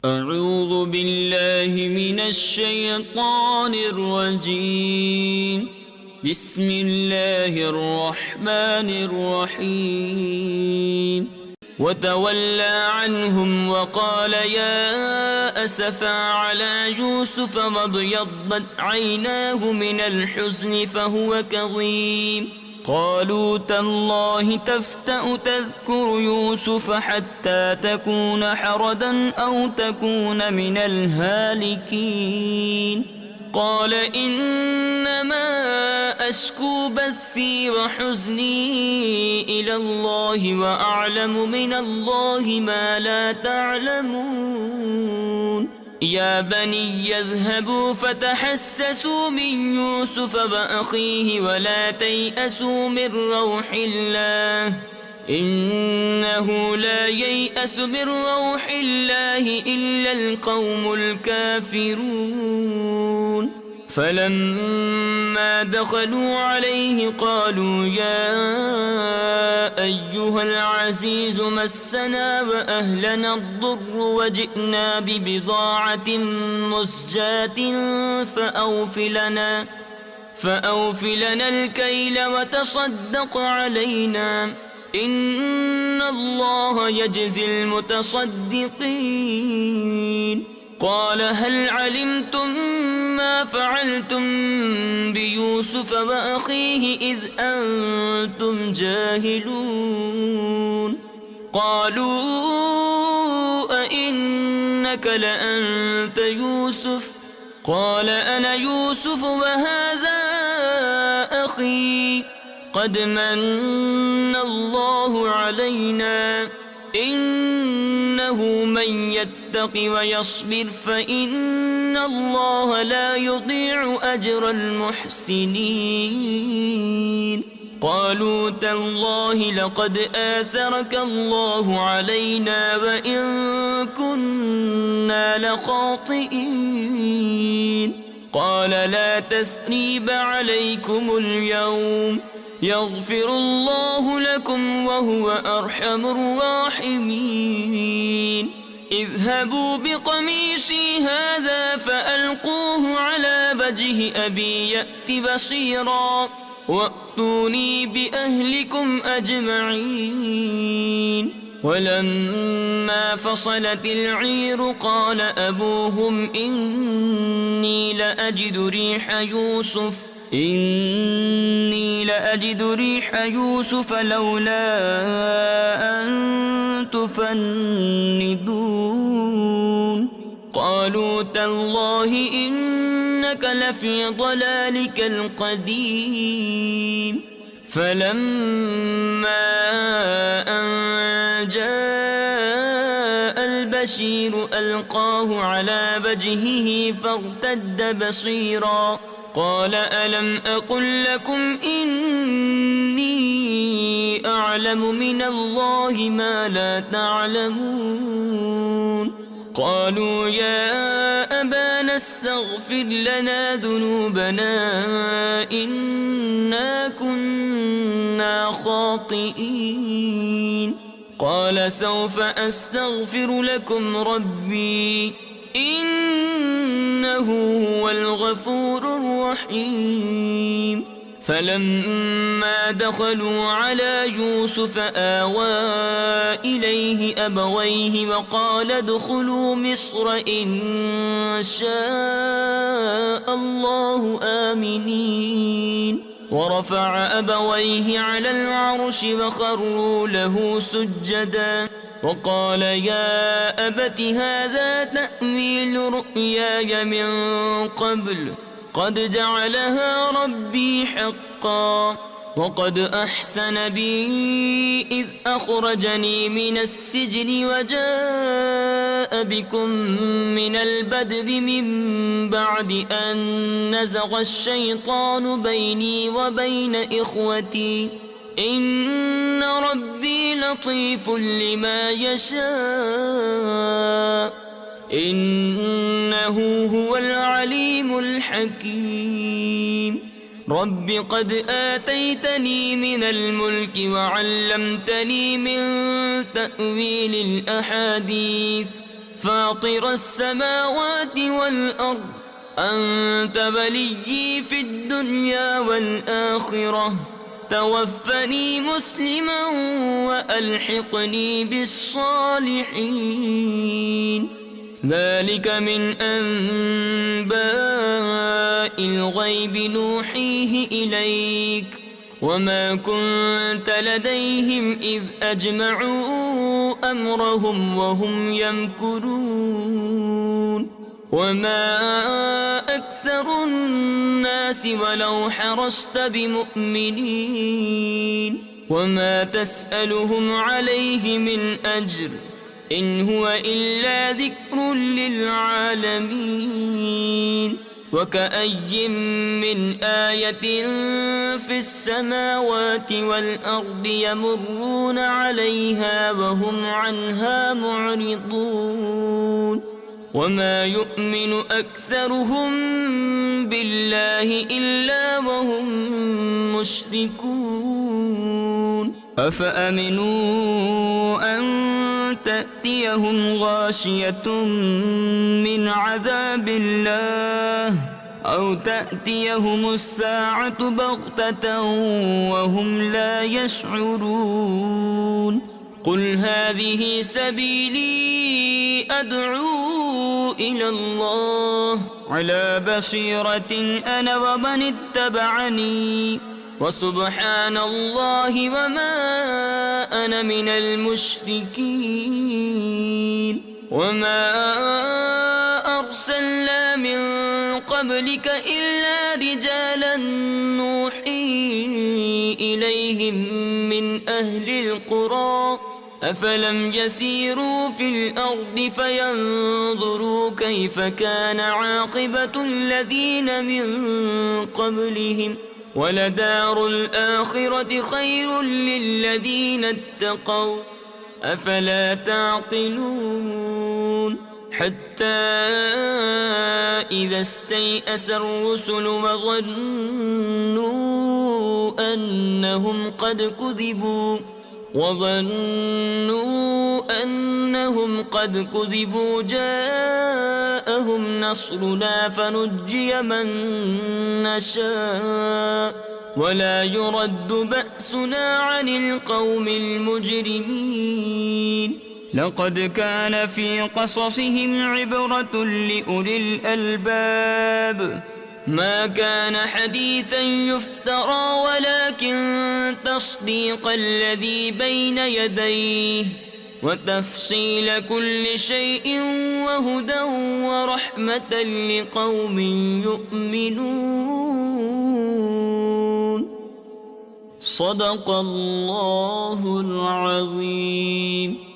أعوذ بالله من الشيطان الرجيم. بسم الله الرحمن الرحيم. وتولى عنهم وقال يا أسفا على يوسف وابيضت عيناه من الحزن فهو كظيم. قالوا تالله تفتأ تذكر يوسف حتى تكون حردا أو تكون من الهالكين. قال إنما أشكو بثي وحزني إلى الله وأعلم من الله ما لا تعلمون. يا بني اذهبوا فتحسسوا من يوسف وأخيه ولا تيأسوا من روح الله إنه لا ييأس من روح الله إلا القوم الكافرون. فلما دخلوا عليه قالوا يا أيها العزيز مسنا وأهلنا الضر وجئنا ببضاعة مزجاة فأوف لنا الكيل وتصدق علينا إن الله يجزي المتصدقين. قال هل علمتم ما فعلتم بيوسف وأخيه إذ أنتم جاهلون؟ قالوا أئنك لأنت يوسف؟ قال أنا يوسف وهذا أخي قد من الله علينا إنه من يتق ويصبر فإن الله لا يضيع أجر المحسنين. قالوا تالله لقد آثرك الله علينا وإن كنا لخاطئين. قال لا تثريب عليكم اليوم يغفر الله لكم وهو أرحم الراحمين. اذهبوا بقميصي هذا فألقوه على وجه أبي يأت بصيرا وأتوني بأهلكم أجمعين. ولما فصلت العير قال أبوهم إني لأجد ريح يوسف لولا أن تفندون. قالوا تالله إنك لفي ضلالك القديم. فلما أن جاء البشير ألقاه على وجهه فارتد بصيرا قال ألم أقل لكم إني أعلم من الله ما لا تعلمون. قالوا يا أبانا استغفر لنا ذنوبنا إنا كنا خاطئين. قال سوف أستغفر لكم ربي إنه هو الغفور الرحيم. فلما دخلوا على يوسف آوى إليه أبويه وقال ادخلوا مصر إن شاء الله آمنين. ورفع أبويه على العرش وخروا له سجدا وقال يا أبت هذا تأويل رؤياي من قبل قد جعلها ربي حقا وقد أحسن بي إذ أخرجني من السجن وجاء بكم من البدو من بعد أن نزغ الشيطان بيني وبين إخوتي إن ربي لطيف لما يشاء إنه هو العليم الحكيم. رب قد آتيتني من الملك وعلمتني من تأويل الأحاديث فاطر السماوات والأرض أنت وليي في الدنيا والآخرة توفني مسلما وألحقني بالصالحين. ذلك من أنباء الغيب نوحيه إليك وما كنت لديهم إذ أجمعوا أمرهم وهم يمكرون. وما أكثر الناس ولو حرصت بمؤمنين وما تسألهم عليه من أجر إن هو إلا ذكر للعالمين. وكأي من آية في السماوات والأرض يمرون عليها وهم عنها معرضون. وما يؤمن أكثرهم بالله إلا وهم مشركون. أفأمنوا أن تأتيهم غاشية من عذاب الله أو تأتيهم الساعة بغتة وهم لا يشعرون. قل هذه سبيلي أدعو إلى الله على بصيرة أنا ومن اتبعني وسبحان الله وما أنا من المشركين. وما أرسلنا من قبلك إلا رجالا نوحي إليهم من أهل القرى أفلم يسيروا في الأرض فينظروا كيف كان عاقبة الذين من قبلهم ولدار الآخرة خير للذين اتقوا أفلا تعقلون. حتى إذا استيأس الرسل وظنوا أنهم قد كذبوا جاءهم نصرنا فنجي من نشاء ولا يرد بأسنا عن القوم المجرمين. لقد كان في قصصهم عبرة لأولي الألباب ما كان حديثا يفترى ولكن تصديق الذي بين يديه وتفصيل كل شيء وهدى ورحمة لقوم يؤمنون. صدق الله العظيم.